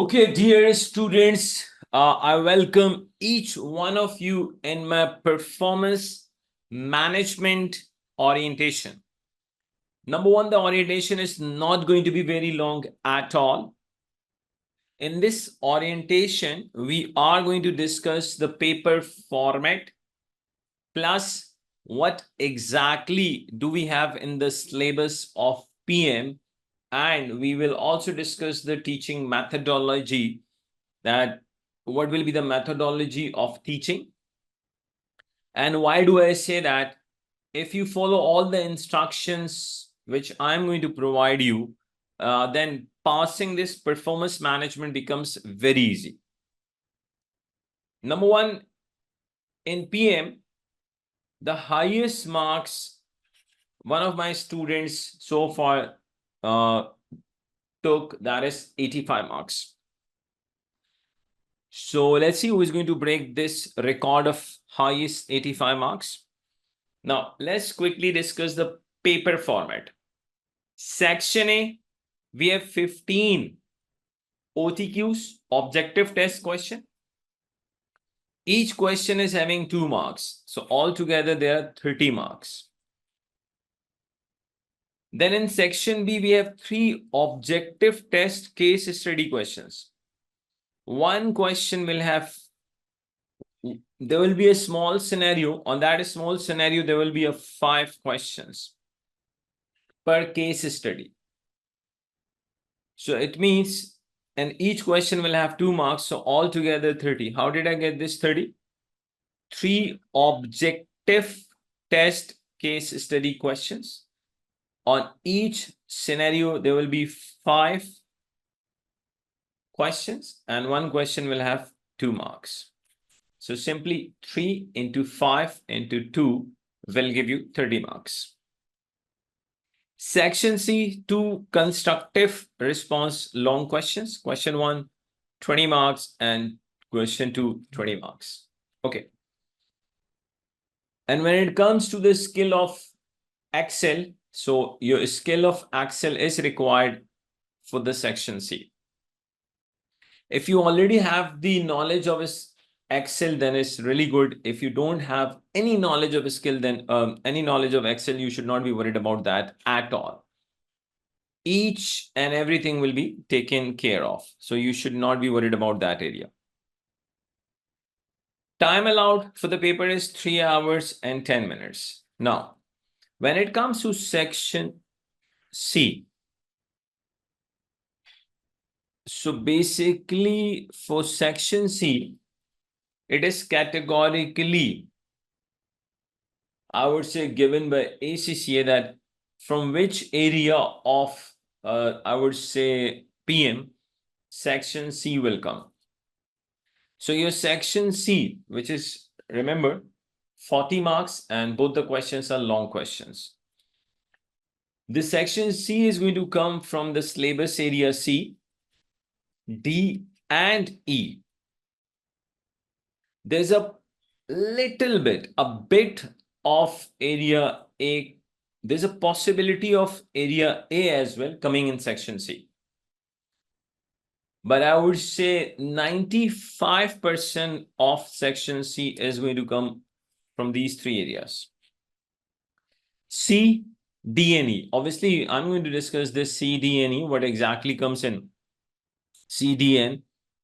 Okay, dear students, I welcome each one of you in my performance management orientation. Number one, the orientation is not going to be very long at all. In this orientation, we are going to discuss the paper format plus what exactly do we have in the syllabus of PM, and we will also discuss the teaching methodology, that what will be the methodology of teaching. And why do I say that? If you follow all the instructions which I'm going to provide you, then passing this performance management becomes very easy. Number one, in PM, the highest marks one of my students so far took, that is 85 marks. So let's see who is going to break this record of highest 85 marks. Now, let's quickly discuss the paper format. Section A, we have 15 OTQs, objective test question. Each question is having 2 marks. So altogether, there are 30 marks. Then in section B, we have 3 objective test case study questions. One question will have, there will be a small scenario. On that small scenario, there will be 5 questions per case study. So it means, and each question will have 2 marks. So altogether 30. How did I get this 30? 3 objective test case study questions. On each scenario, there will be 5 questions, and one question will have 2 marks. So simply 3 into 5 into 2 will give you 30 marks. Section C, 2 constructive response long questions. Question 1, 20 marks, and question 2, 20 marks. Okay. And when it comes to the skill of Excel, so your skill of Excel is required for the section C. If you already have the knowledge of Excel, then it's really good. If you don't have any knowledge of a skill, then any knowledge of Excel, you should not be worried about that at all. Each and everything will be taken care of. So you should not be worried about that area. Time allowed for the paper is 3 hours and 10 minutes. Now, when it comes to section C, so basically for section C, it is categorically, I would say, given by ACCA that from which area of, I would say, PM, section C will come. So your section C, which is, remember, 40 marks, and both the questions are long questions. The section C is going to come from the syllabus area C, D, and E. There's a little bit, a bit of area A. There's a possibility of area A as well coming in section C. But I would say 95% of section C is going to come from these 3 areas. C, D, and E. Obviously, I'm going to discuss this C, D, and E, what exactly comes in C, D, and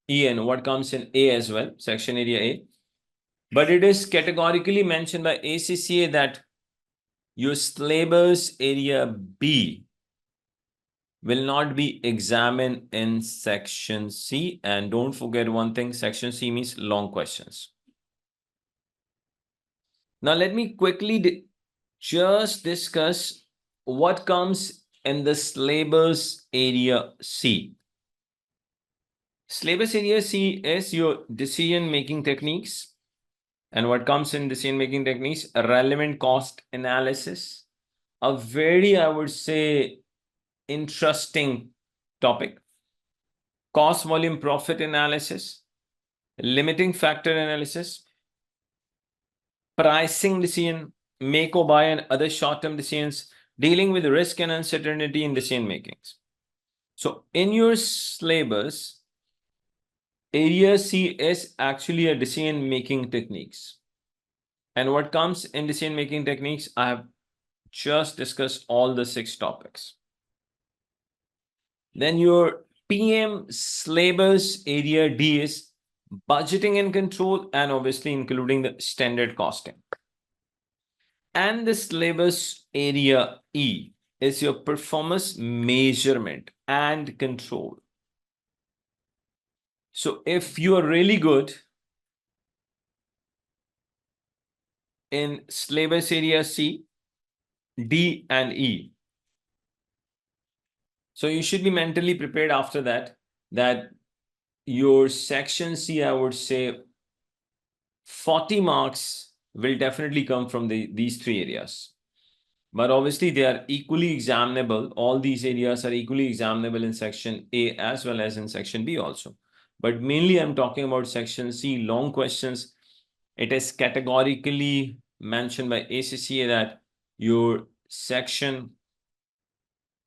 E, and what comes in A as well, section area A. But it is categorically mentioned by ACCA that your syllabus area B will not be examined in section C. And don't forget one thing, section C means long questions. Now, let me quickly just discuss what comes in the syllabus area C. Syllabus area C is your decision-making techniques. And what comes in decision-making techniques? A relevant cost analysis. A very, I would say, interesting topic. Cost, volume, profit analysis. Limiting factor analysis. Pricing decision, make or buy, and other short-term decisions. Dealing with risk and uncertainty in decision-makings. So in your syllabus, Area C is actually a decision-making techniques. And what comes in decision-making techniques, I have just discussed all the 6 topics. Then your PM syllabus area D is budgeting and control, and obviously including the standard costing. And the syllabus area E is your performance measurement and control. So if you are really good in syllabus area C, D, and E, so you should be mentally prepared after that, that your section C, I would say 40 marks will definitely come from these 3 areas. But obviously they are equally examinable. All these areas are equally examinable in section A as well as in section B also. But mainly I'm talking about section C, long questions. It is categorically mentioned by ACCA that your section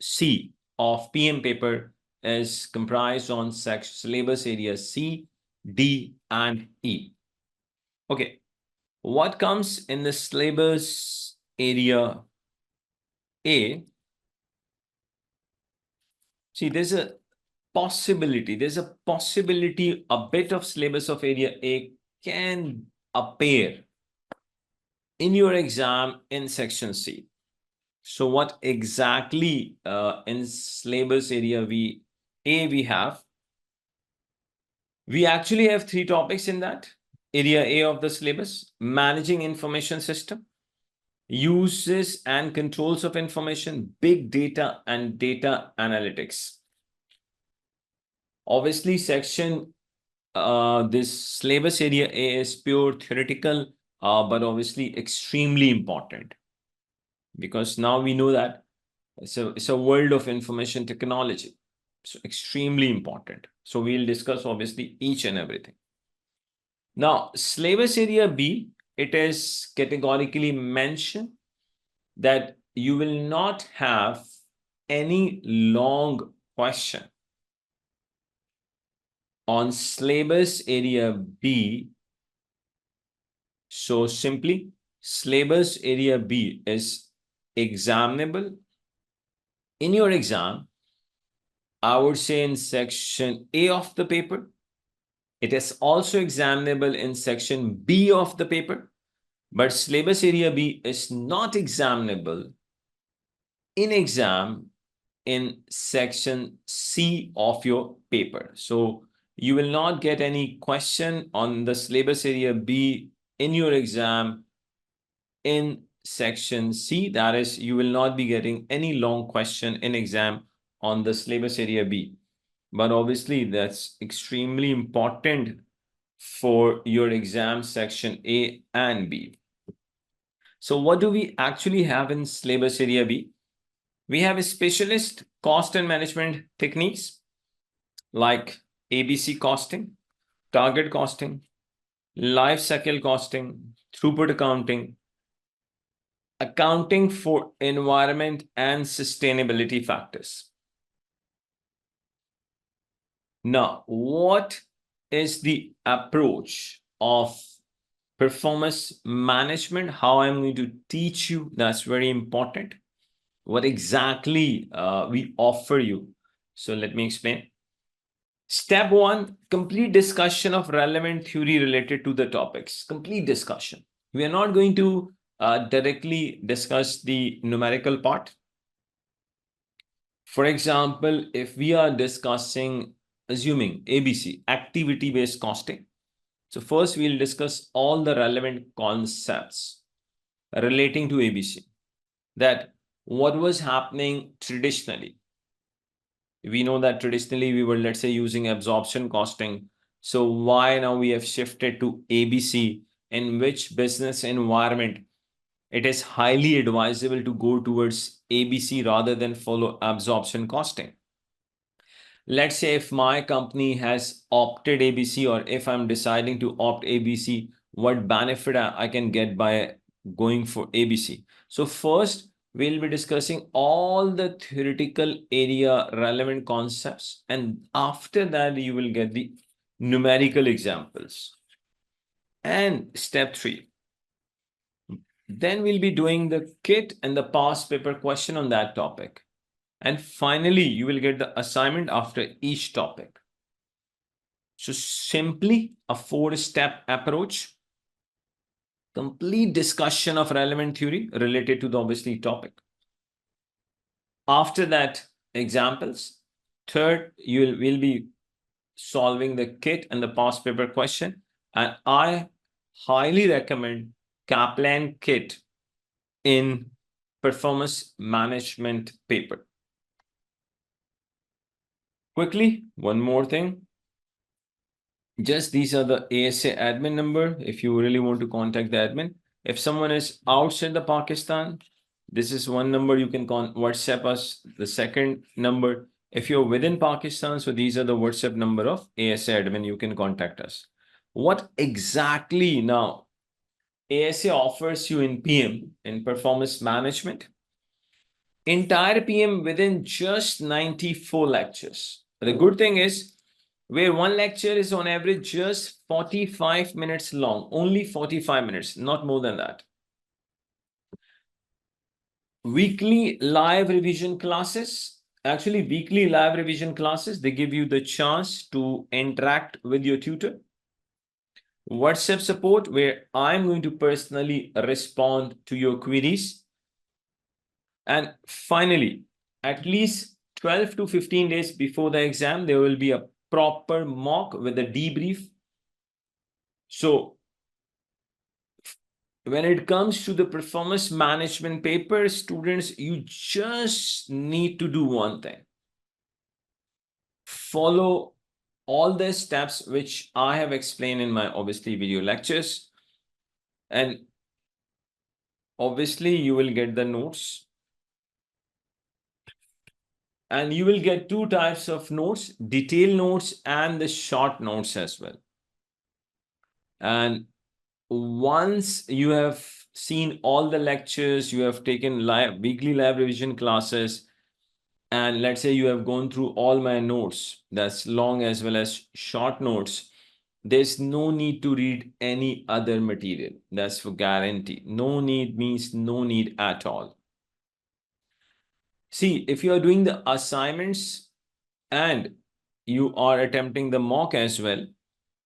C of PM paper is comprised on syllabus area C, D, and E. Okay, what comes in the syllabus area A? See, there's a possibility a bit of syllabus of area A can appear in your exam in section C. So what exactly in syllabus area A we have? We actually have 3 topics in that area A of the syllabus: managing information system, uses and controls of information, big data, and data analytics. Obviously, section this syllabus area A is pure theoretical, but obviously extremely important, because now we know that it's a world of information technology. So extremely important. So we'll discuss obviously each and everything. Now, syllabus area B, it is categorically mentioned that you will not have any long question on syllabus area B. So simply, syllabus area B is examinable in your exam, I would say in section A of the paper. It is also examinable in section B of the paper, but syllabus area B is not examinable in exam in section C of your paper. So you will not get any question on the syllabus area B in your exam in section C. That is, you will not be getting any long question in exam on the syllabus area B. But obviously that's extremely important for your exam section A and B. So what do we actually have in syllabus area B? We have a specialist cost and management techniques like ABC costing, target costing, life cycle costing, throughput accounting, accounting for environment and sustainability factors. Now, what is the approach of performance management? How I'm going to teach you, that's very important. What exactly we offer you. So let me explain. Step 1, complete discussion of relevant theory related to the topics. Complete discussion. We are not going to directly discuss the numerical part. For example, if we are discussing, assuming ABC, activity-based costing. So first we'll discuss all the relevant concepts relating to ABC. That what was happening traditionally. We know that traditionally we were, let's say, using absorption costing. So why now we have shifted to ABC? In which business environment it is highly advisable to go towards ABC rather than follow absorption costing? Let's say if my company has opted ABC, or if I'm deciding to opt ABC, what benefit I can get by going for ABC? So first, we'll be discussing all the theoretical area relevant concepts. And after that, you will get the numerical examples. And step 3. Then we'll be doing the kit and the past paper question on that topic. And finally, you will get the assignment after each topic. So simply a 4-step approach, complete discussion of relevant theory related to the obviously topic. After that, examples. Third, will be solving the kit and the past paper question. And I highly recommend Kaplan kit in performance management paper. Quickly, one more thing. Just these are the ASA admin number if you really want to contact the admin. If someone is outside the Pakistan, this is one number you can WhatsApp us. The second number, if you're within Pakistan, so these are the WhatsApp number of ASA admin, you can contact us. What exactly now ASA offers you in PM, in performance management? Entire PM within just 94 lectures. The good thing is, where one lecture is on average just 45 minutes long, only 45 minutes, not more than that. Weekly live revision classes. Actually, weekly live revision classes, they give you the chance to interact with your tutor. WhatsApp support, where I'm going to personally respond to your queries. And finally, at least 12 to 15 days before the exam, there will be a proper mock with a debrief. So when it comes to the performance management paper, students, you just need to do one thing. Follow all the steps which I have explained in my obviously video lectures. And obviously you will get the notes. And you will get 2 types of notes, detailed notes and the short notes as well. And once you have seen all the lectures, you have taken weekly live revision classes, and let's say you have gone through all my notes, that's long as well as short notes, there's no need to read any other material. That's for guarantee. No need means no need at all. See, if you are doing the assignments and you are attempting the mock as well,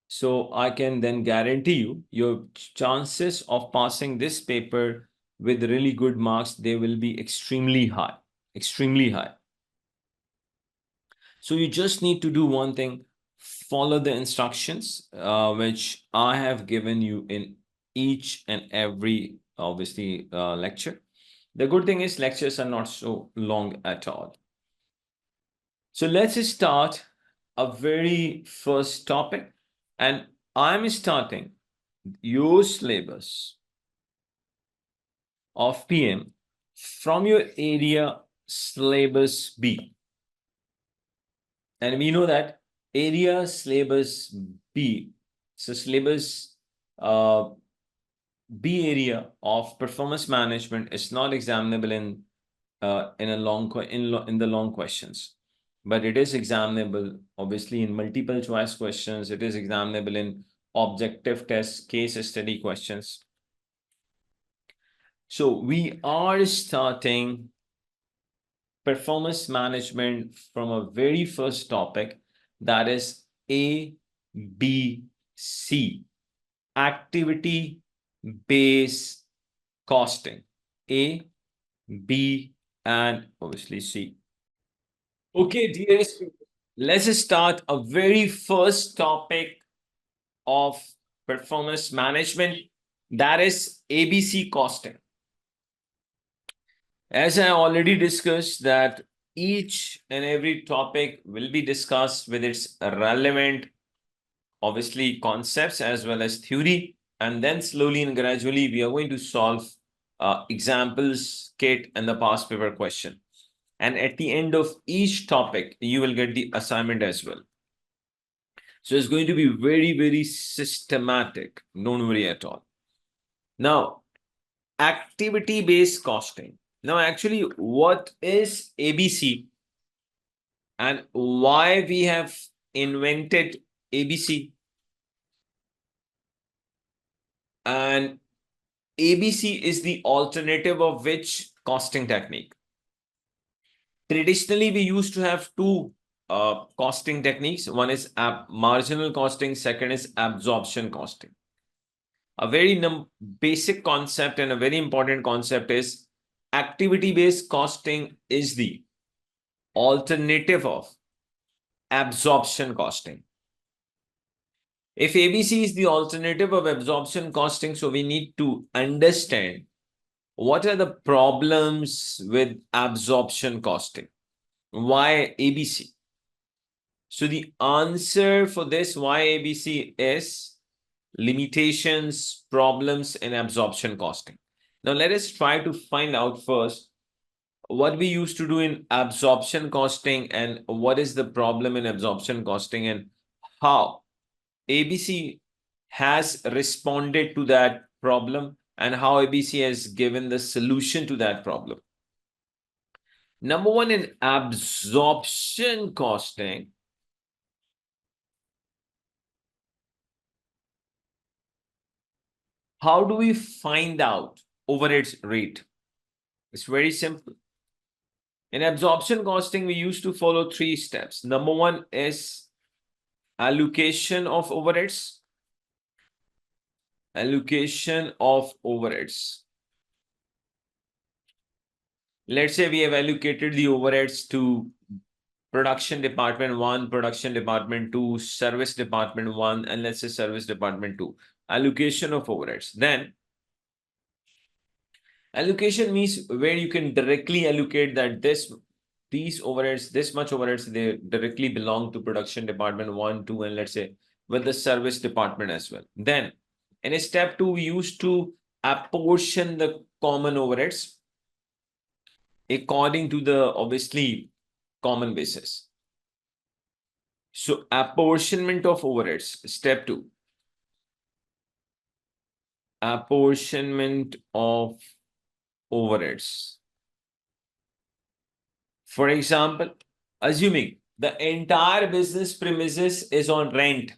so I can then guarantee you, your chances of passing this paper with really good marks, they will be extremely high, extremely high. So you just need to do one thing, follow the instructions, which I have given you in each and every, obviously, lecture. The good thing is lectures are not so long at all. So let's start a very first topic. And I'm starting your syllabus of PM from your area syllabus B. And we know that area syllabus B, so syllabus B area of performance management is not examinable in the long questions. But it is examinable, obviously, in multiple choice questions. It is examinable in objective tests, case study questions. So we are starting performance management from a very first topic, that is ABC, activity-based costing. A, B, and obviously C. Okay, dear students, let's start a very first topic of performance management, that is ABC costing. As I already discussed, that each and every topic will be discussed with its relevant, obviously, concepts as well as theory, and then slowly and gradually we are going to solve examples, kit, and the past paper question. And at the end of each topic, you will get the assignment as well. So it's going to be very, very systematic. Don't worry at all. Now, activity-based costing. Now, actually, what is ABC and why we have invented ABC. And ABC is the alternative of which costing technique? Traditionally, we used to have two costing techniques. One is marginal costing, second is absorption costing. A very basic concept and a very important concept is activity-based costing is the alternative of absorption costing. If ABC is the alternative of absorption costing, so we need to understand what are the problems with absorption costing. Why ABC? So the answer for this why ABC is limitations, problems in absorption costing. Now let us try to find out first what we used to do in absorption costing and what is the problem in absorption costing and how ABC has responded to that problem and how ABC has given the solution to that problem. Number one, in absorption costing, how do we find out overheads rate? It's very simple. In absorption costing, we used to follow three steps. Number one is allocation of overheads. Allocation of overheads. Let's say we have allocated the overheads to production department 1, production department 2, service department 1, and let's say service department 2. Allocation of overheads. Then allocation means where you can directly allocate that these overheads, this much overheads, they directly belong to production department 1, 2, and let's say with the service department as well. Then in step 2, we used to apportion the common overheads according to the obviously common basis. So apportionment of overheads, step 2. Apportionment of overheads. For example, assuming the entire business premises is on rent.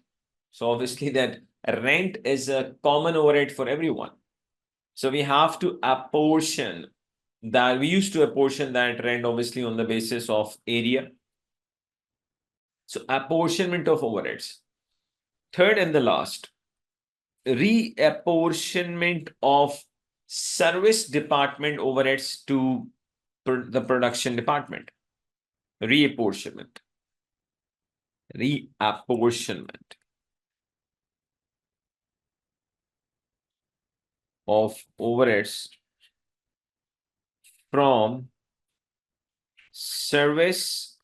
So obviously that rent is a common overhead for everyone. So we have to apportion that. We used to apportion that rent obviously on the basis of area. So apportionment of overheads. Third and the last, reapportionment of service department overheads to the production department. Reapportionment. Reapportionment of overheads from service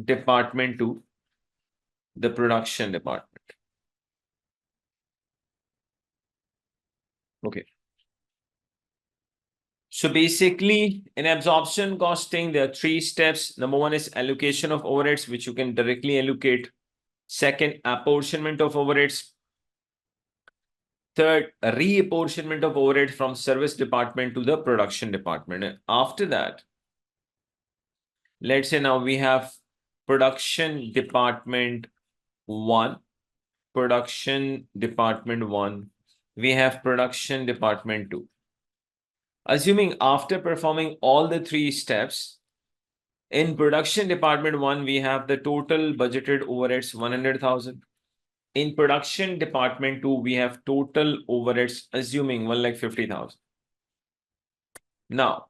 department to the production department. Okay. So basically, in absorption costing, there are three steps. Number one is allocation of overheads, which you can directly allocate. Second, apportionment of overheads. Third, reapportionment of overhead from service department to the production department. And after that, let's say now we have production department 1, production department 1. We have production department 2. Assuming after performing all the three steps, in production department 1, we have the total budgeted overheads 100,000. In production department 2, we have total overheads, assuming 1,50,000. Now,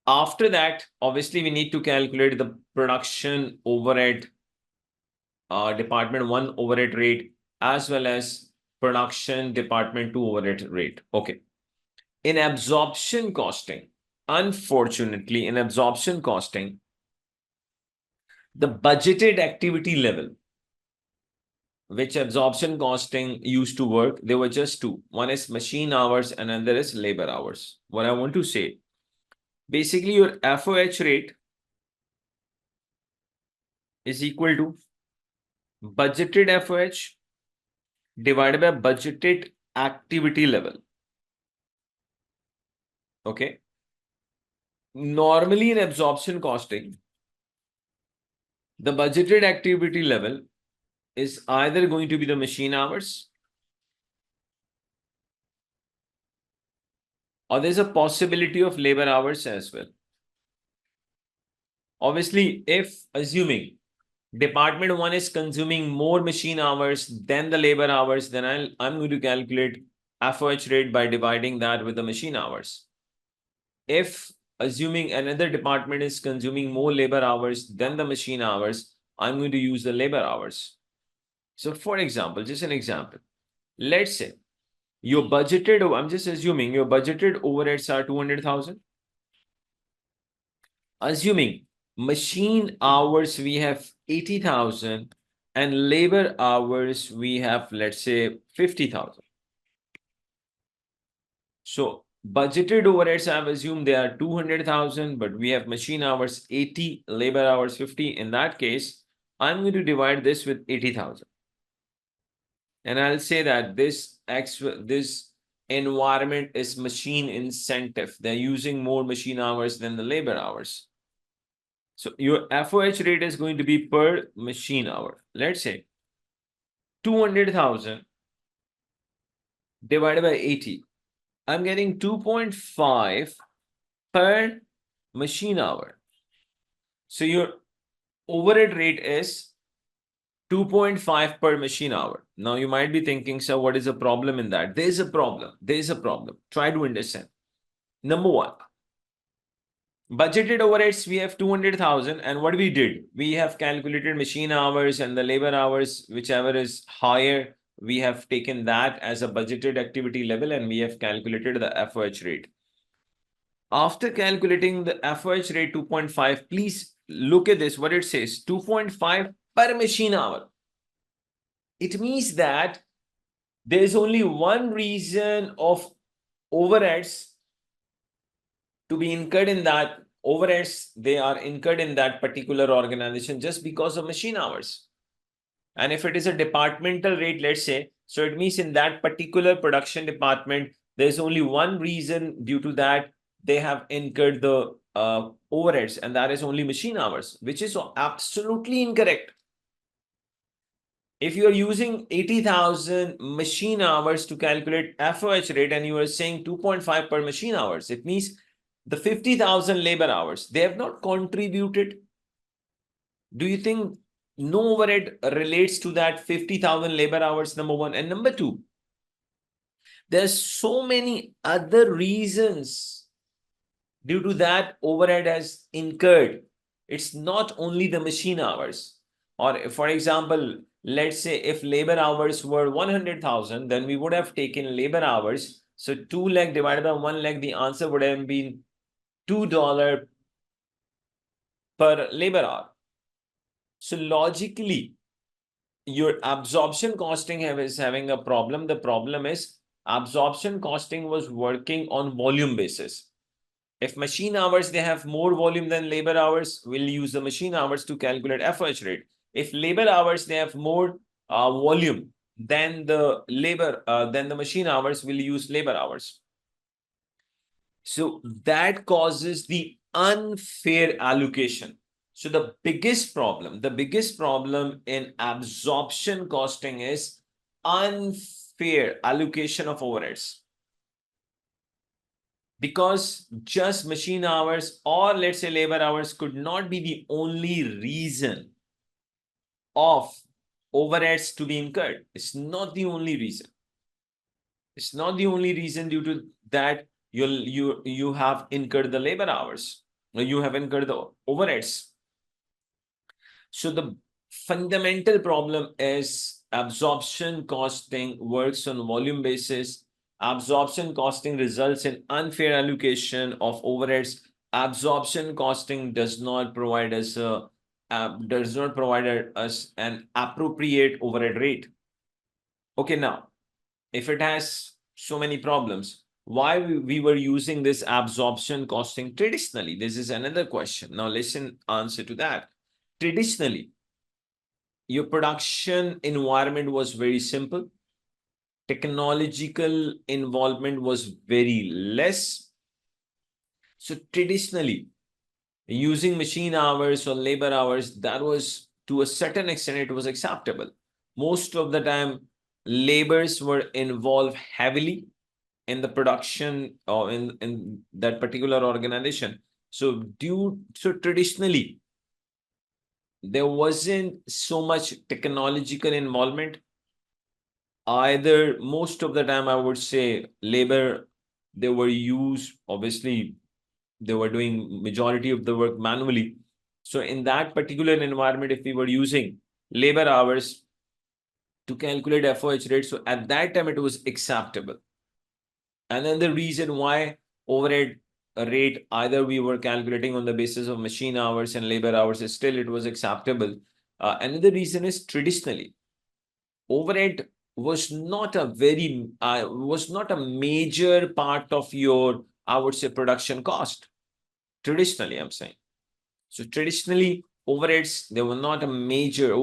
after that, obviously, we need to calculate the production overhead department 1 overhead rate as well as production department 2 overhead rate. Okay. In absorption costing, unfortunately, in absorption costing, the budgeted activity level, which absorption costing used to work, there were just two. One is machine hours and another is labor hours. What I want to say, basically your FOH rate is equal to budgeted FOH divided by budgeted activity level. Okay. Normally in absorption costing, the budgeted activity level is either going to be the machine hours, or there's a possibility of labor hours as well. Obviously, if assuming department one is consuming more machine hours than the labor hours, then I'm going to calculate FOH rate by dividing that with the machine hours. If assuming another department is consuming more labor hours than the machine hours, I'm going to use the labor hours. So for example, just an example, let's say your budgeted, I'm just assuming your budgeted overheads are 200,000. Assuming machine hours we have 80,000 and labor hours we have, let's say, 50,000. So budgeted overheads, I've assumed they are 200,000, but we have machine hours 80, labor hours 50. In that case, I'm going to divide this with 80,000. And I'll say that this environment is machine incentive. They're using more machine hours than the labor hours. So your FOH rate is going to be per machine hour. Let's say 200,000 divided by 80. I'm getting 2.5 per machine hour. So your overhead rate is 2.5 per machine hour. Now you might be thinking, so what is the problem in that? There's a problem. There's a problem. Try to understand. Number one, budgeted overheads, we have 200,000. And what we did, we have calculated machine hours and the labor hours, whichever is higher. We have taken that as a budgeted activity level and we have calculated the FOH rate. After calculating the FOH rate 2.5, please look at this, what it says, 2.5 per machine hour. It means that there is only one reason of overheads to be incurred in that overheads, they are incurred in that particular organization just because of machine hours. And if it is a departmental rate, let's say, so it means in that particular production department, there's only one reason due to that they have incurred the overheads, and that is only machine hours, which is absolutely incorrect. If you are using 80,000 machine hours to calculate FOH rate and you are saying 2.5 per machine hours, it means the 50,000 labor hours, they have not contributed. Do you think no overhead relates to that 50,000 labor hours? Number one. And number two, there's so many other reasons due to that overhead has incurred. It's not only the machine hours. Or for example, let's say if labor hours were 100,000, then we would have taken labor hours. So 2 lakh divided by 1 lakh, the answer would have been $2 per labor hour. So logically, your absorption costing is having a problem. The problem is absorption costing was working on volume basis. If machine hours, they have more volume than labor hours, we'll use the machine hours to calculate FOH rate. If labor hours, they have more volume than the machine hours, we'll use labor hours. So that causes the unfair allocation. So the biggest problem in absorption costing is unfair allocation of overheads. Because just machine hours or let's say labor hours could not be the only reason of overheads to be incurred. It's not the only reason. It's not the only reason due to that you have incurred the labor hours, or you have incurred the overheads. So the fundamental problem is absorption costing works on volume basis. Absorption costing results in unfair allocation of overheads. Absorption costing does not provide us an appropriate overhead rate. Okay, now, if it has so many problems, why we were using this absorption costing traditionally? This is another question. Now listen, answer to that. Traditionally, your production environment was very simple. Technological involvement was very less. So traditionally, using machine hours or labor hours, that was to a certain extent, it was acceptable. Most of the time, laborers were involved heavily in the production or in that particular organization. So traditionally, there wasn't so much technological involvement. Either most of the time, I would say labor, they were used, obviously, they were doing majority of the work manually. So in that particular environment, if we were using labor hours to calculate FOH rate, so at that time, it was acceptable. And then the reason why overhead rate, either we were calculating on the basis of machine hours and labor hours, still it was acceptable. Another reason is traditionally, overhead was not a major part of your, I would say, production cost. Traditionally, I'm saying. So traditionally, overheads, they were not a major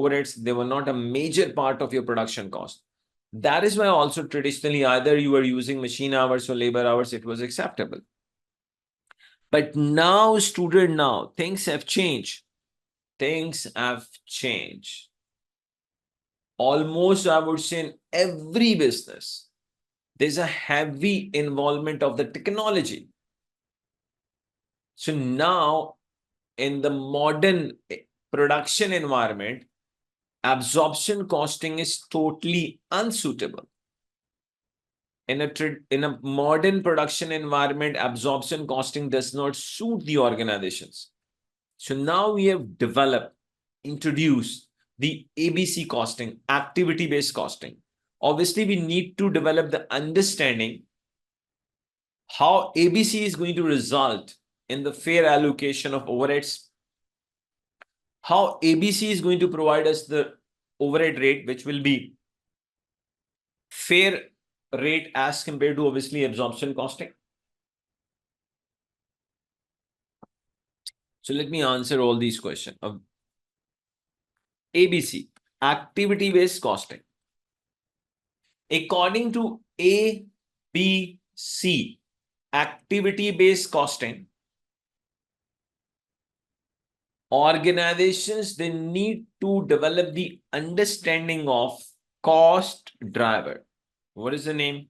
part of your production cost. That is why also traditionally, either you were using machine hours or labor hours, it was acceptable. But now, things have changed. Things have changed. Almost, I would say, in every business, there's a heavy involvement of the technology. So now, in the modern production environment, absorption costing is totally unsuitable. In a modern production environment, absorption costing does not suit the organizations. So now we have introduced the ABC costing, activity-based costing. Obviously, we need to develop the understanding how ABC is going to result in the fair allocation of overheads, how ABC is going to provide us the overhead rate, which will be fair rate as compared to obviously absorption costing. So let me answer all these questions. ABC, activity-based costing. According to ABC, activity-based costing, organizations, they need to develop the understanding of cost driver. What is the name?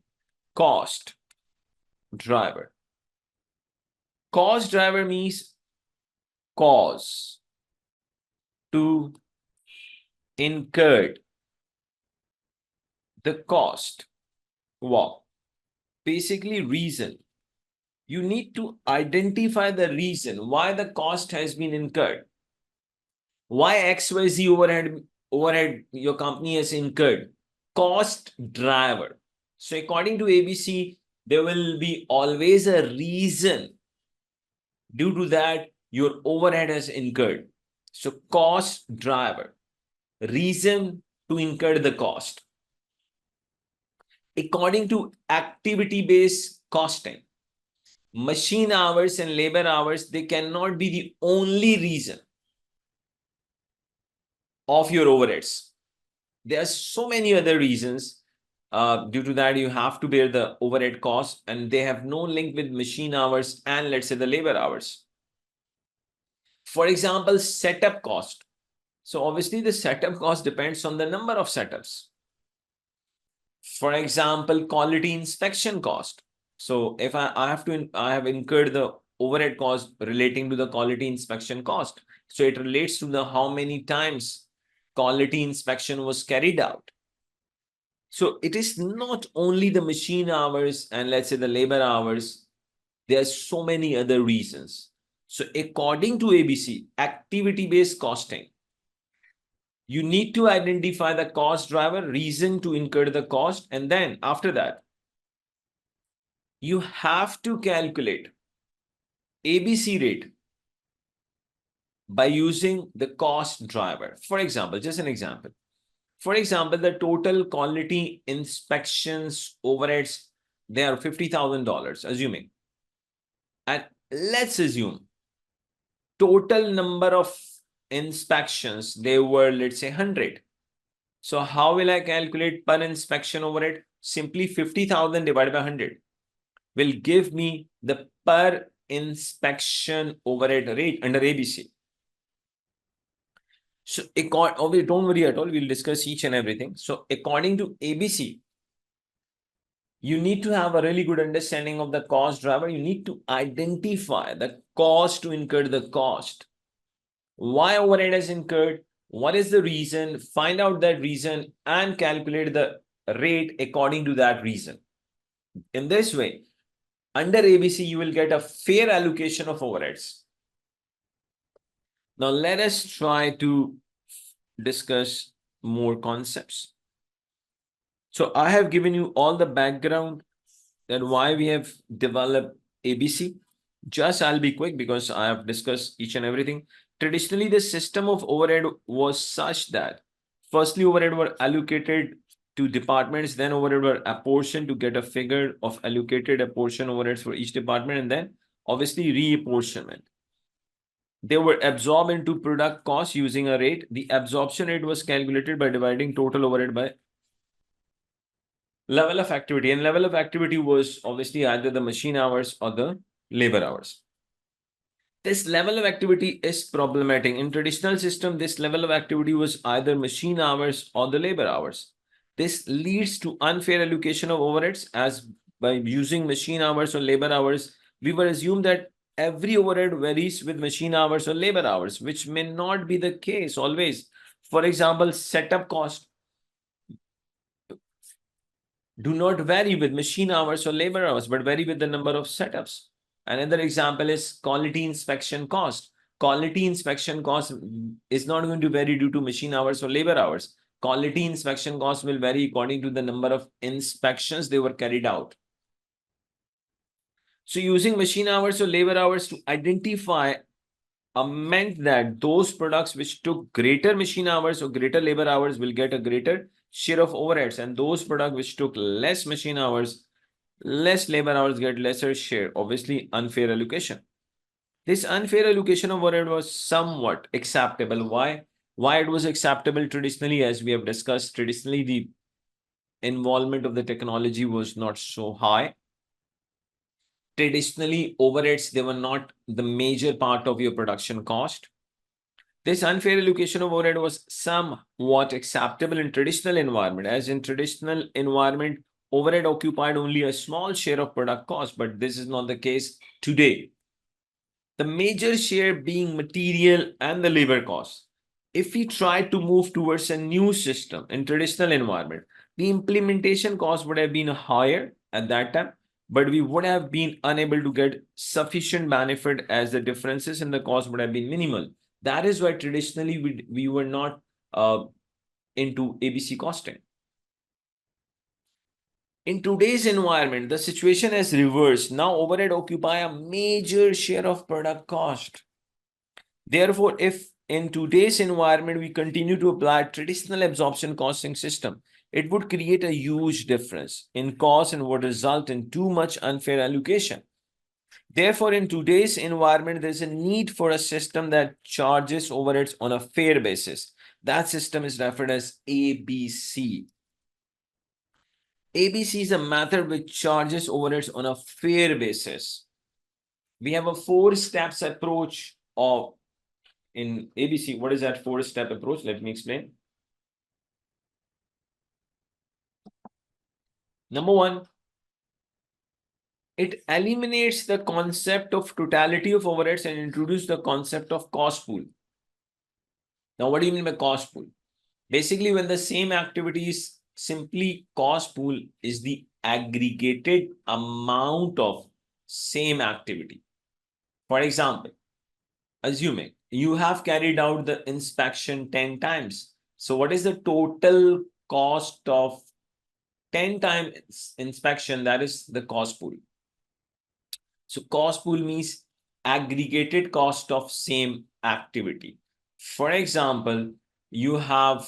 Cost driver. Cost driver means cause to incurred the cost. Wow. Basically, reason. You need to identify the reason why the cost has been incurred. Why XYZ overhead your company has incurred. Cost driver. So according to ABC, there will be always a reason due to that your overhead has incurred. So cost driver, reason to incur the cost. According to activity-based costing, machine hours and labor hours, they cannot be the only reason of your overheads. There are so many other reasons. Due to that, you have to bear the overhead cost, and they have no link with machine hours and, let's say, the labor hours. For example, setup cost. So obviously, the setup cost depends on the number of setups. For example, quality inspection cost. So if I have incurred the overhead cost relating to the quality inspection cost. So it relates to the how many times quality inspection was carried out. So it is not only the machine hours and, let's say, the labor hours. There are so many other reasons. So according to ABC, activity-based costing, you need to identify the cost driver, reason to incur the cost, and then after that, you have to calculate ABC rate by using the cost driver. For example, just an example. For example, the total quality inspections overheads, they are $50,000, assuming. And let's assume total number of inspections, they were, let's say, 100. So how will I calculate per inspection overhead? Simply 50,000 divided by 100 will give me the per inspection overhead rate under ABC. So, don't worry at all. We'll discuss each and everything. So, according to ABC, you need to have a really good understanding of the cost driver. You need to identify the cost to incur the cost. Why overhead is incurred? What is the reason? Find out that reason and calculate the rate according to that reason. In this way, under ABC, you will get a fair allocation of overheads. Now, let us try to discuss more concepts. So, I have given you all the background that why we have developed ABC. Just I'll be quick because I have discussed each and everything. Traditionally, the system of overhead was such that firstly, overhead were allocated to departments, then overhead were apportioned to get a figure of allocated apportion overheads for each department, and then obviously reapportionment. They were absorbed into product cost using a rate. The absorption rate was calculated by dividing total overhead by level of activity, and level of activity was obviously either the machine hours or the labor hours. This level of activity is problematic. In traditional system, this level of activity was either machine hours or the labor hours. This leads to unfair allocation of overheads, as by using machine hours or labor hours, we will assume that every overhead varies with machine hours or labor hours, which may not be the case always. For example, setup cost do not vary with machine hours or labor hours, but vary with the number of setups. Another example is quality inspection cost. Quality inspection cost is not going to vary due to machine hours or labor hours. Quality inspection cost will vary according to the number of inspections they were carried out. So using machine hours or labor hours to identify meant that those products which took greater machine hours or greater labor hours will get a greater share of overheads, and those products which took less machine hours, less labor hours get lesser share. Obviously, unfair allocation. This unfair allocation of overhead was somewhat acceptable. Why? Why it was acceptable traditionally, as we have discussed, traditionally the involvement of the technology was not so high. Traditionally, overheads, they were not the major part of your production cost. This unfair allocation of overhead was somewhat acceptable in traditional environment, as in traditional environment, overhead occupied only a small share of product cost, but this is not the case today. The major share being material and the labor costs. If we try to move towards a new system in traditional environment, the implementation cost would have been higher at that time, but we would have been unable to get sufficient benefit, as the differences in the cost would have been minimal. That is why traditionally we were not into ABC costing. In today's environment, the situation has reversed. Now overhead occupy a major share of product cost. Therefore, if in today's environment we continue to apply traditional absorption costing system, it would create a huge difference in cost and would result in too much unfair allocation. Therefore, in today's environment, there's a need for a system that charges overheads on a fair basis. That system is referred as ABC. ABC is a method which charges overheads on a fair basis. We have a 4 steps approach of in ABC. What is that 4-step approach? Let me explain. Number one, it eliminates the concept of totality of overheads and introduces the concept of cost pool. Now, what do you mean by cost pool? Basically, when the same activity is simply cost pool is the aggregated amount of same activity. For example, assuming you have carried out the inspection 10 times. So what is the total cost of 10 times inspection? That is the cost pool. So cost pool means aggregated cost of same activity. For example, you have,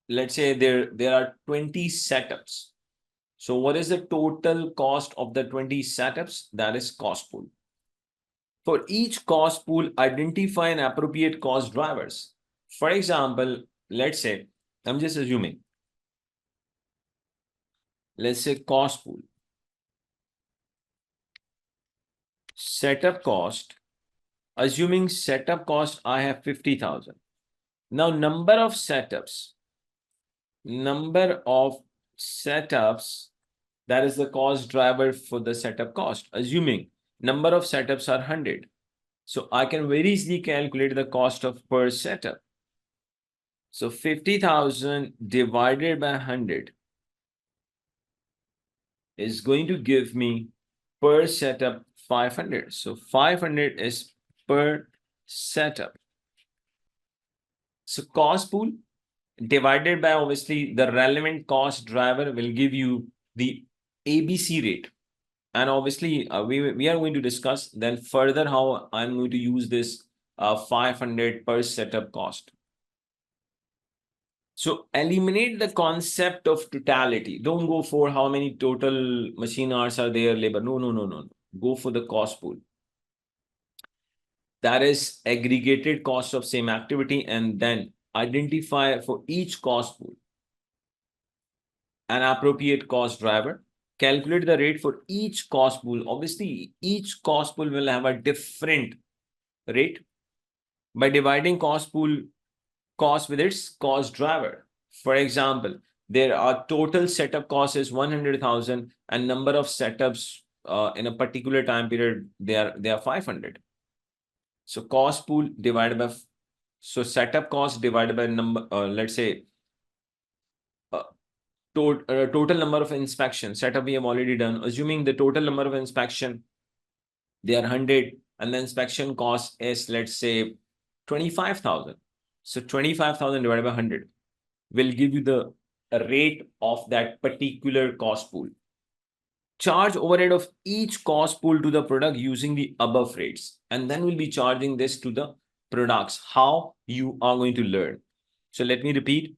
let's say there are 20 setups. So what is the total cost of the 20 setups? That is cost pool. For each cost pool, identify an appropriate cost drivers. For example, let's say, I'm just assuming, let's say cost pool. Setup cost, assuming setup cost, I have 50,000. Now, number of setups, that is the cost driver for the setup cost, assuming number of setups are 100. So I can very easily calculate the cost of per setup. So 50,000 divided by 100 is going to give me per setup 500. So 500 is per setup. So cost pool divided by obviously the relevant cost driver will give you the ABC rate. And obviously we are going to discuss then further how I'm going to use this 500 per setup cost. So eliminate the concept of totality. Don't go for how many total machine hours are there, labor. No. Go for the cost pool. That is aggregated cost of same activity, and then identify for each cost pool an appropriate cost driver. Calculate the rate for each cost pool. Obviously, each cost pool will have a different rate. By dividing cost pool cost with its cost driver. For example, there are total setup cost is 100,000 and number of setups in a particular time period, they are 500. So cost pool divided by, so setup cost divided by number, let's say total number of inspection setup we have already done. Assuming the total number of inspection, they are 100 and the inspection cost is, let's say, 25,000. So 25,000 divided by 100 will give you the rate of that particular cost pool. Charge overhead of each cost pool to the product using the above rates. And then we'll be charging this to the products. How you are going to learn. So let me repeat.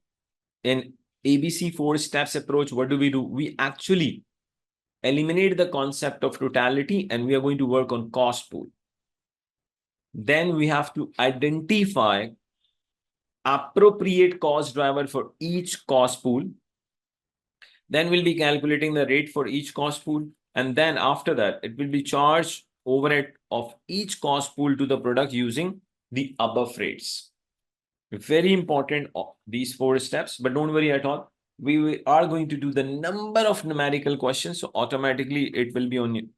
In ABC 4 steps approach, what do? We actually eliminate the concept of totality and we are going to work on cost pool. Then we have to identify appropriate cost driver for each cost pool. Then we'll be calculating the rate for each cost pool. And then after that, it will be charged overhead of each cost pool to the product using the above rates. Very important, these 4 steps, but don't worry at all. We are going to do the number of numerical questions. So automatically it will be on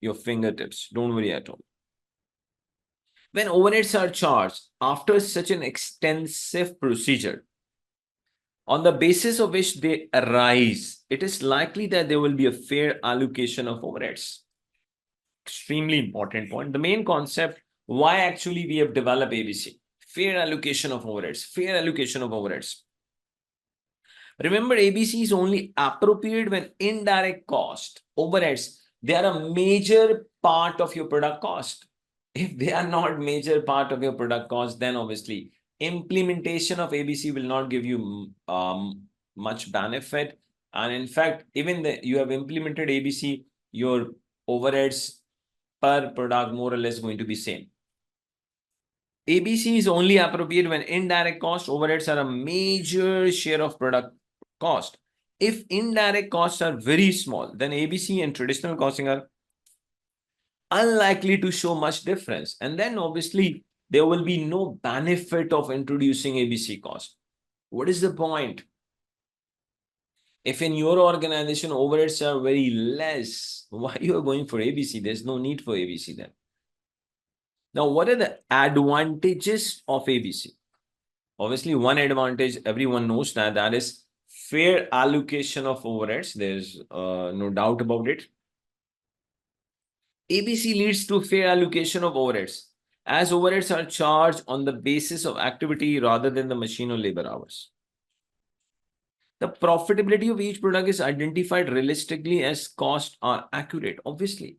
your fingertips. Don't worry at all. When overheads are charged after such an extensive procedure, on the basis of which they arise, it is likely that there will be a fair allocation of overheads. Extremely important point. The main concept, why actually we have developed ABC. Fair allocation of overheads. Fair allocation of overheads. Remember, ABC is only appropriate when indirect cost, overheads, they are a major part of your product cost. If they are not major part of your product cost, then obviously implementation of ABC will not give you much benefit. And in fact, even you have implemented ABC, your overheads per product more or less going to be same. ABC is only appropriate when indirect cost overheads are a major share of product cost. If indirect costs are very small, then ABC and traditional costing are unlikely to show much difference. And then obviously there will be no benefit of introducing ABC cost. What is the point? If in your organization overheads are very less, why you are going for ABC? There's no need for ABC then. Now, what are the advantages of ABC? Obviously, one advantage everyone knows that is fair allocation of overheads. There's no doubt about it. ABC leads to fair allocation of overheads, as overheads are charged on the basis of activity rather than the machine or labor hours. The profitability of each product is identified realistically as costs are accurate, obviously.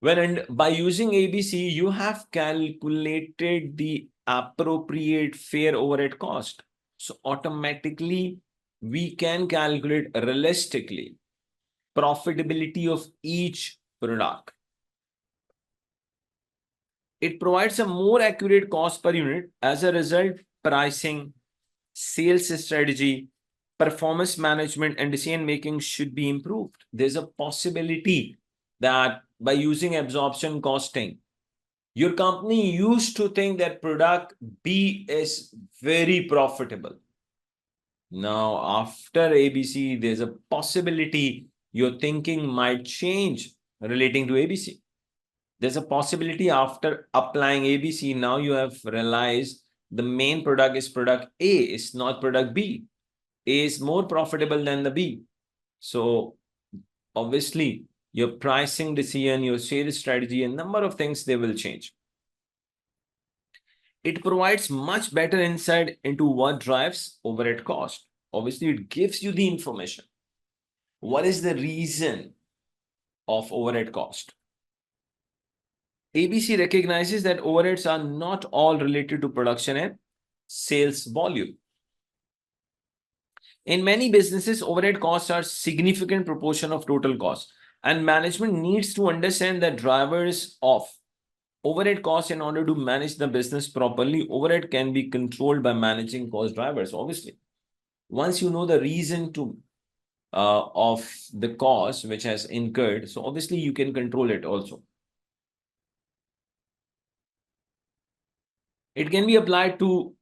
By using ABC, you have calculated the appropriate fair overhead cost. So automatically, we can calculate realistically profitability of each product. It provides a more accurate cost per unit. As a result, pricing, sales strategy, performance management, and decision making should be improved. There's a possibility that by using absorption costing, Your company used to think that product B is very profitable. Now, after ABC, there's a possibility your thinking might change relating to ABC. There's a possibility after applying ABC, now you have realized the main product is product A, it's not product B. A is more profitable than the B. So obviously, your pricing decision, your sales strategy, a number of things, they will change. It provides much better insight into what drives overhead cost. Obviously, it gives you the information. What is the reason of overhead cost? ABC recognizes that overheads are not all related to production and sales volume. In many businesses, overhead costs are a significant proportion of total cost, and management needs to understand the drivers of overhead costs in order to manage the business properly. Overhead can be controlled by managing cost drivers, obviously. Once you know the reason of the cost which has incurred, so obviously you can control it also. It can be applied to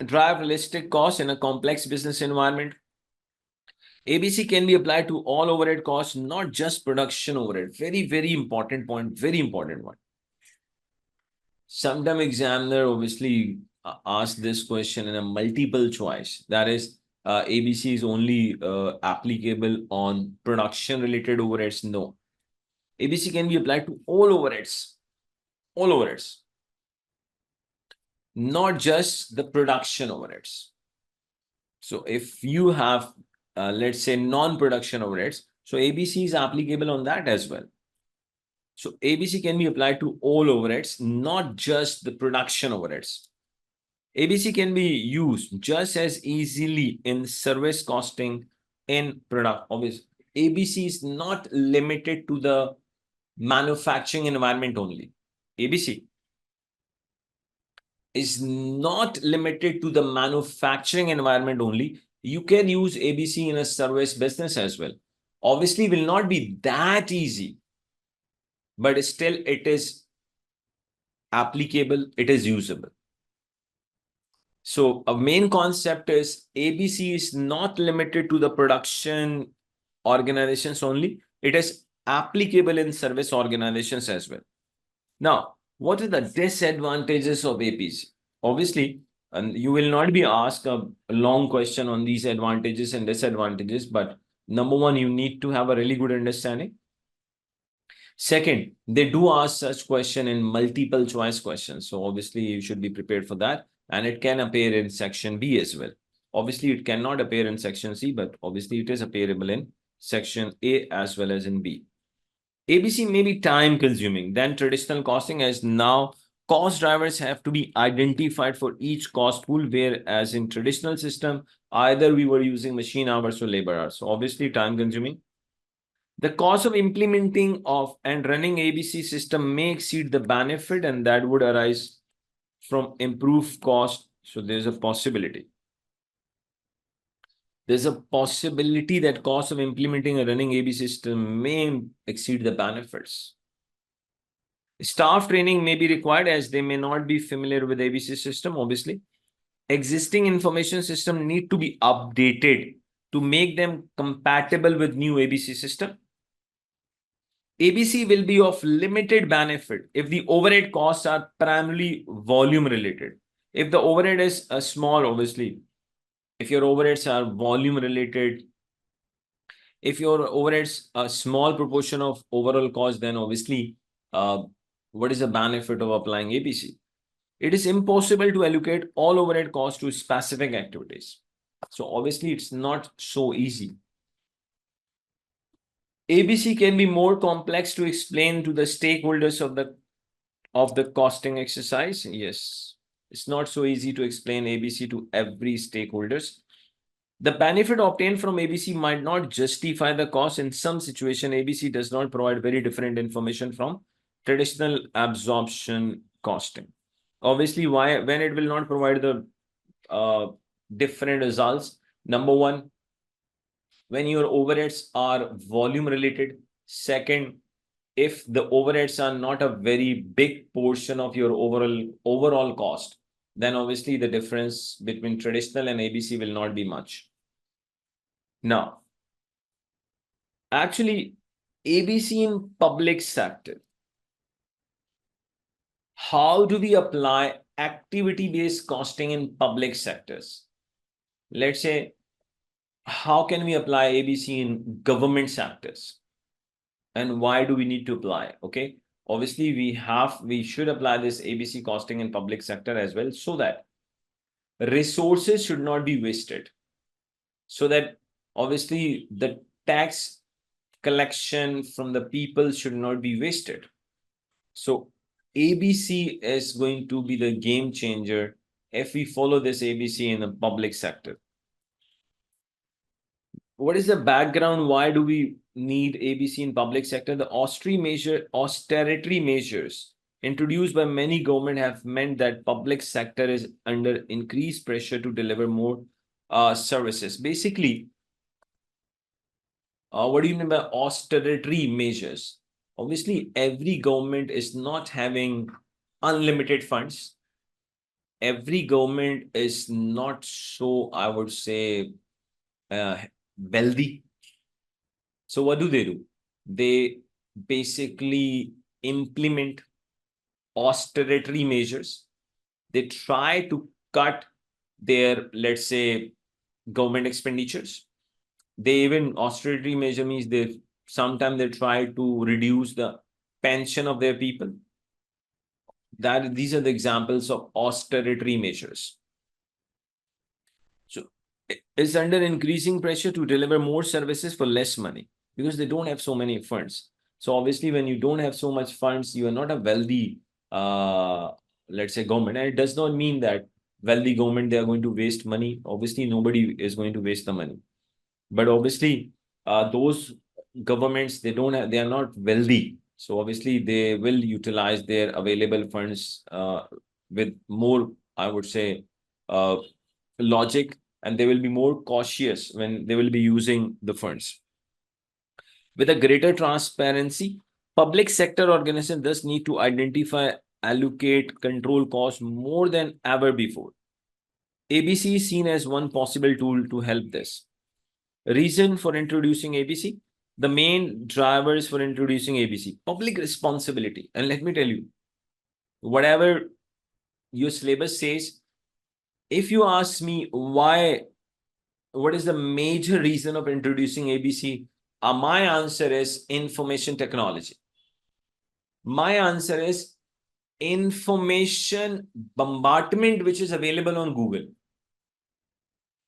drive realistic costs in a complex business environment. ABC can be applied to all overhead costs, not just production overhead. Very, very important point, very important one. Sometime examiner obviously asked this question in a multiple choice. That is, ABC is only applicable on production related overheads. No. ABC can be applied to all overheads. All overheads. Not just the production overheads. So if you have, let's say, non-production overheads, so ABC is applicable on that as well. So ABC can be applied to all overheads, not just the production overheads. ABC can be used just as easily in service costing in product. Obviously, ABC is not limited to the manufacturing environment only. ABC is not limited to the manufacturing environment only. You can use ABC in a service business as well. Obviously, will not be that easy, but still it is applicable, it is usable. So a main concept is ABC is not limited to the production organizations only. It is applicable in service organizations as well. Now, what are the disadvantages of ABC? Obviously, and you will not be asked a long question on these advantages and disadvantages, but number one, you need to have a really good understanding. Second, they do ask such question in multiple choice questions. So obviously you should be prepared for that. And it can appear in section B as well. Obviously it cannot appear in section C, but obviously it is appearable in section A as well as in B. ABC may be time consuming than traditional costing, as now cost drivers have to be identified for each cost pool, whereas in traditional system, either we were using machine hours or labor hours. So obviously time consuming. The cost of implementing of and running ABC system may exceed the benefit, and that would arise from improved cost. So there's a possibility. There's a possibility that cost of implementing a running ABC system may exceed the benefits. Staff training may be required as they may not be familiar with ABC system. Obviously, existing information system need to be updated to make them compatible with new ABC system. ABC will be of limited benefit if the overhead costs are primarily volume related. If the overhead is small, obviously, if your overheads are volume related, if your overheads a small proportion of overall cost, then obviously, what is the benefit of applying ABC? It is impossible to allocate all overhead costs to specific activities. So obviously, it's not so easy. ABC can be more complex to explain to the stakeholders of the costing exercise. Yes, it's not so easy to explain ABC to every stakeholders. The benefit obtained from ABC might not justify the cost. In some situation, ABC does not provide very different information from traditional absorption costing. Obviously, why when it will not provide the different results? Number one, when your overheads are volume related. Second, if the overheads are not a very big portion of your overall cost, then obviously the difference between traditional and ABC will not be much. Now, actually, ABC in public sector. How do we apply activity-based costing in public sectors? Let's say, how can we apply ABC in government sectors? And why do we need to apply? Okay, obviously we should apply this ABC costing in public sector as well, so that resources should not be wasted, so that obviously the tax collection from the people should not be wasted. So ABC is going to be the game changer if we follow this ABC in the public sector. What is the background? Why do we need ABC in public sector? The austerity measures introduced by many governments have meant that public sector is under increased pressure to deliver more services. Basically, what do you mean by austerity measures? Obviously, every government is not having unlimited funds. Every government is not so, I would say, wealthy. So what do? They basically implement austerity measures. They try to cut their, let's say, government expenditures. They even austerity measure means they sometimes they try to reduce the pension of their people. That these are the examples of austerity measures. So it's under increasing pressure to deliver more services for less money because they don't have so many funds. So obviously, when you don't have so much funds, you are not a wealthy, let's say, government. And it does not mean that wealthy government, they are going to waste money. Obviously, nobody is going to waste the money. But obviously, those governments, they are not wealthy. So obviously, they will utilize their available funds with more, I would say, logic, and they will be more cautious when they will be using the funds. With a greater transparency, public sector organizations thus need to identify, allocate, control costs more than ever before. ABC is seen as one possible tool to help this. Reason for introducing ABC? The main drivers for introducing ABC: public responsibility. And let me tell you, whatever your syllabus says, if you ask me why, what is the major reason of introducing ABC? My answer is information technology. My answer is information bombardment, which is available on Google.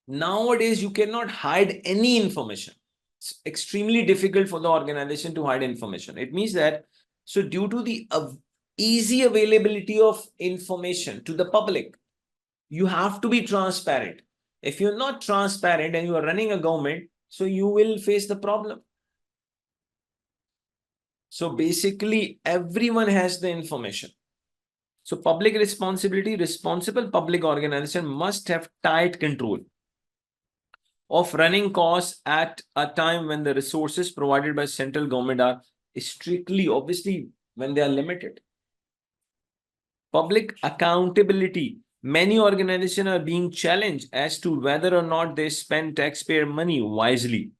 Nowadays, you cannot hide any information. It's extremely difficult for the organization to hide information. It means that, so due to the easy availability of information to the public, you have to be transparent. If you're not transparent and you are running a government, so you will face the problem. So basically, everyone has the information. So public responsibility, responsible public organization must have tight control of running costs at a time when the resources provided by central government are strictly, obviously, when they are limited. Public accountability. Many organizations are being challenged as to whether or not they spend taxpayer money wisely,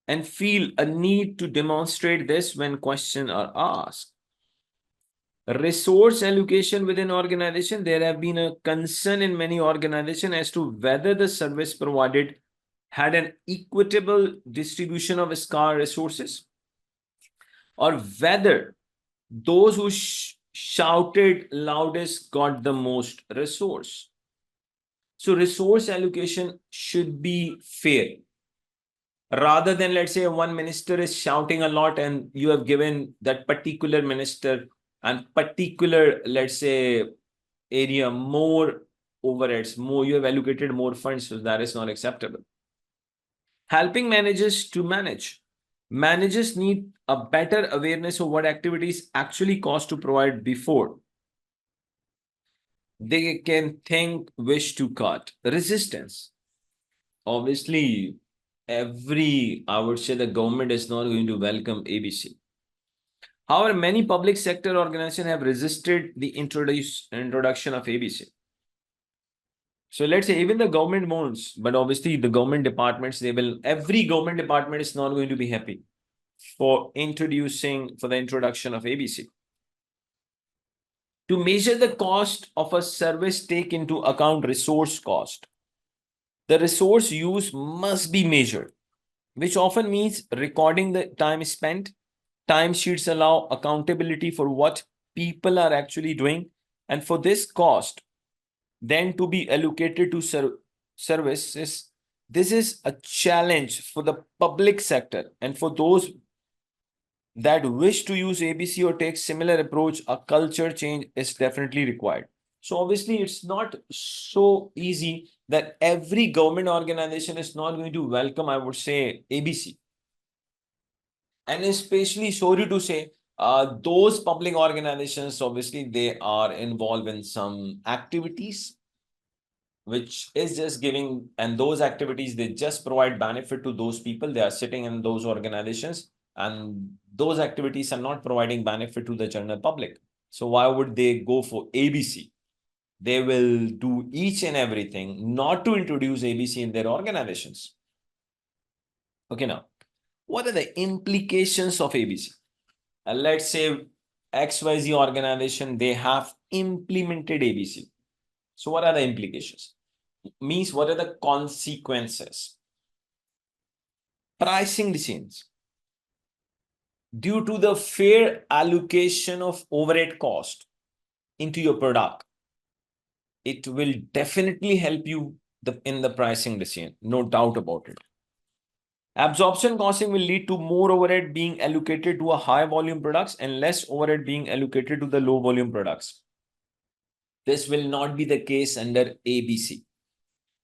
and feel a need to demonstrate this when questions are asked. Resource allocation within organization. There have been a concern in many organizations as to whether the service provided had an equitable distribution of scarce resources, or whether those who shouted loudest got the most resource. So resource allocation should be fair. Rather than, let's say, one minister is shouting a lot and you have given that particular minister and particular, let's say, area more overheads, more, you have allocated more funds, so that is not acceptable. Helping managers to manage. Managers need a better awareness of what activities actually cost to provide before they can think, wish to cut. Resistance. Obviously, I would say the government is not going to welcome ABC. However, many public sector organizations have resisted the introduction of ABC. So let's say even the government wants, but obviously the government departments, every government department is not going to be happy for the introduction of ABC. To measure the cost of a service, take into account resource cost. The resource use must be measured, which often means recording the time spent. Timesheets allow accountability for what people are actually doing, and for this cost then to be allocated to services. This is a challenge for the public sector, and for those that wish to use ABC or take similar approach, a culture change is definitely required. So obviously it's not so easy that every government organization is not going to welcome, I would say, ABC. And especially, sorry to say, those public organizations, obviously they are involved in some activities which is just giving, and those activities, they just provide benefit to those people. They are sitting in those organizations, and those activities are not providing benefit to the general public. So why would they go for ABC? They will do each and everything not to introduce ABC in their organizations. Okay, now, what are the implications of ABC? Let's say XYZ organization, they have implemented ABC. So what are the implications? Means what are the consequences? Pricing decisions. Due to the fair allocation of overhead cost into your product, it will definitely help you in the pricing decision, no doubt about it. Absorption costing will lead to more overhead being allocated to a high volume products and less overhead being allocated to the low volume products. This will not be the case under ABC.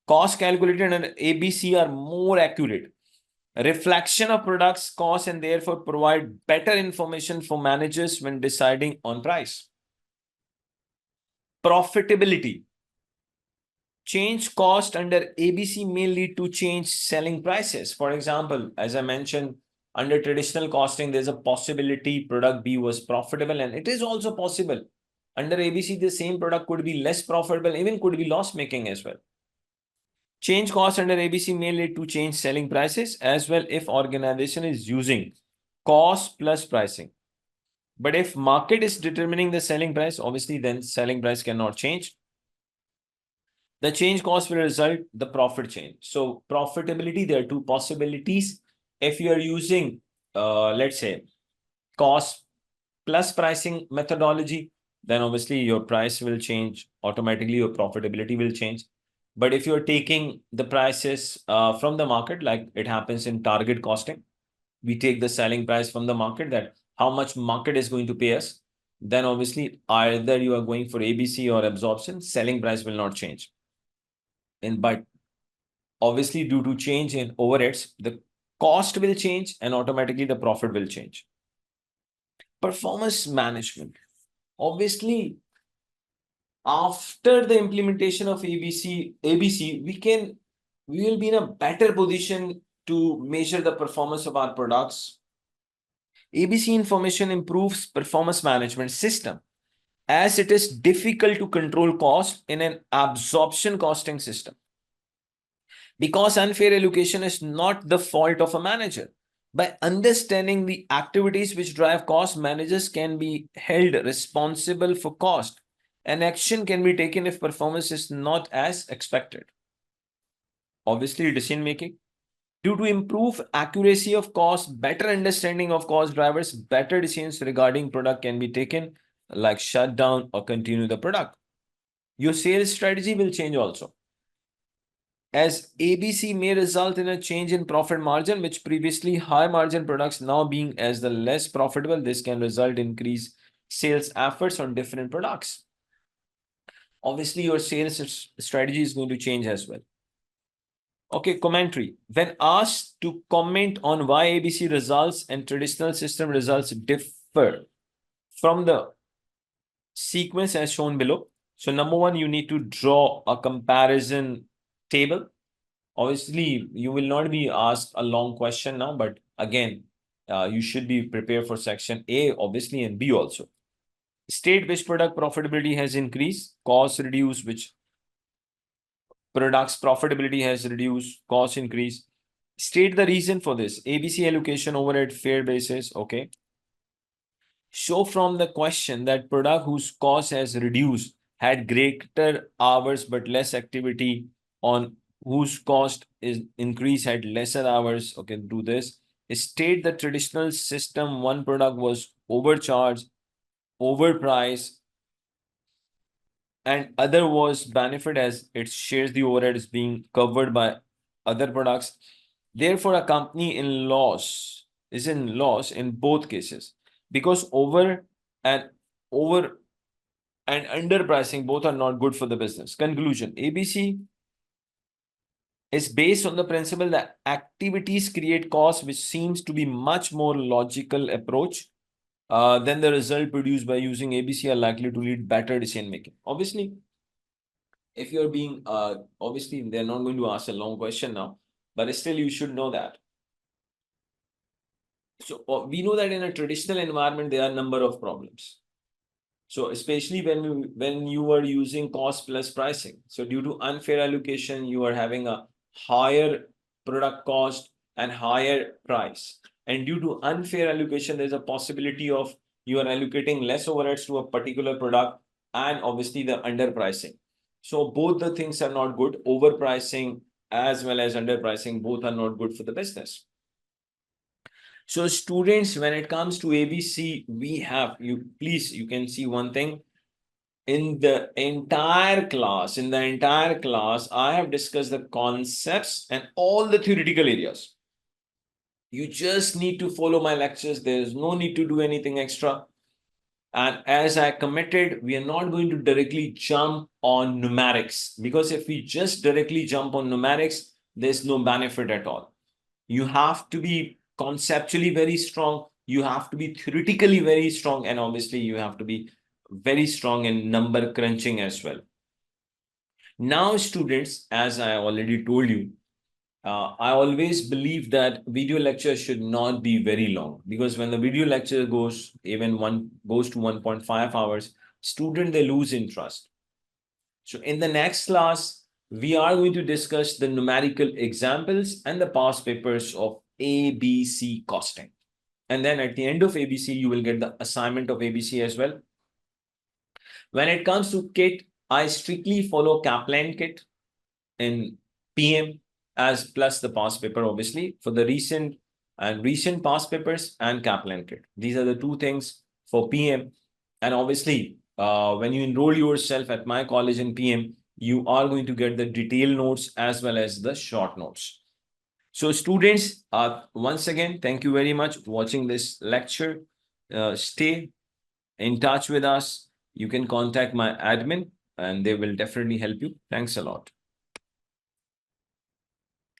Cost calculated under ABC are more accurate. Reflection of products cost and therefore provide better information for managers when deciding on price. Profitability. Change cost under ABC may lead to change selling prices. For example, as I mentioned, under traditional costing, there's a possibility product B was profitable, and it is also possible. Under ABC, the same product could be less profitable, even could be loss making as well. Change cost under ABC may lead to change selling prices as well if organization is using cost plus pricing. But if market is determining the selling price, obviously then selling price cannot change. The change cost will result the profit change. So profitability, there are two possibilities. If you are using, let's say, cost plus pricing methodology, then obviously your price will change automatically, your profitability will change. But if you're taking the prices from the market, like it happens in target costing, we take the selling price from the market, that how much market is going to pay us, then obviously either you are going for ABC or absorption, selling price will not change. But obviously due to change in overheads, the cost will change and automatically the profit will change. Performance management. Obviously, after the implementation of ABC, we will be in a better position to measure the performance of our products. ABC information improves performance management system, as it is difficult to control cost in an absorption costing system. Because unfair allocation is not the fault of a manager. By understanding the activities which drive cost, managers can be held responsible for cost, and action can be taken if performance is not as expected. Obviously, decision making. Due to improve accuracy of cost, better understanding of cost drivers, better decisions regarding product can be taken, like shut down or continue the product. Your sales strategy will change also, as ABC may result in a change in profit margin, which previously high margin products now being as the less profitable. This can result in increased sales efforts on different products. Obviously, your sales strategy is going to change as well. Okay, commentary. When asked to comment on why ABC results and traditional system results differ from the sequence as shown below. So number one, you need to draw a comparison table Obviously, you will not be asked a long question now, but again, you should be prepared for section A, obviously, and B also. State which product profitability has increased, cost reduced, which products profitability has reduced, cost increase. State the reason for this. ABC allocation over at fair basis. Okay. Show from the question that product whose cost has reduced had greater hours but less activity, on whose cost is increased had lesser hours. Okay, do this. State the traditional system one product was overcharged, overpriced, and other was benefit as it shares the overhead is being covered by other products. Therefore, a company in loss is in loss in both cases because and over and underpricing both are not good for the business. Conclusion: ABC is based on the principle that activities create costs, which seems to be much more logical approach than the result produced by using ABC are likely to lead better decision making. Obviously, if you're being obviously they're not going to ask a long question now, but still you should know that. So we know that in a traditional environment there are a number of problems. So especially when you are using cost plus pricing, so due to unfair allocation you are having a higher product cost and higher price, and due to unfair allocation there's a possibility of you are allocating less overheads to a particular product and obviously the underpricing. So both the things are not good. Overpricing as well as underpricing, both are not good for the business. So students, when it comes to ABC, we have you can see one thing in the entire class. I have discussed the concepts and all the theoretical areas. You just need to follow my lectures. There is no need to do anything extra. And as I committed, we are not going to directly jump on numerics, because if we just directly jump on numerics, there's no benefit at all. You have to be conceptually very strong. You have to be theoretically very strong. And obviously, you have to be very strong in number crunching as well. Now, students, as I already told you, I always believe that video lecture should not be very long, because when the video lecture goes to 1.5 hours, student, they lose interest. So in the next class, we are going to discuss the numerical examples and the past papers of ABC costing. And then at the end of ABC, you will get the assignment of ABC as well. When it comes to kit, I strictly follow Kaplan kit in PM as plus the past paper, obviously, for the recent past papers and Kaplan kit. These are the two things for PM. And obviously, when you enroll yourself at my college in PM, you are going to get the detailed notes as well as the short notes. So students, once again, thank you very much for watching this lecture. Stay in touch with us. You can contact my admin and they will definitely help you. Thanks a lot.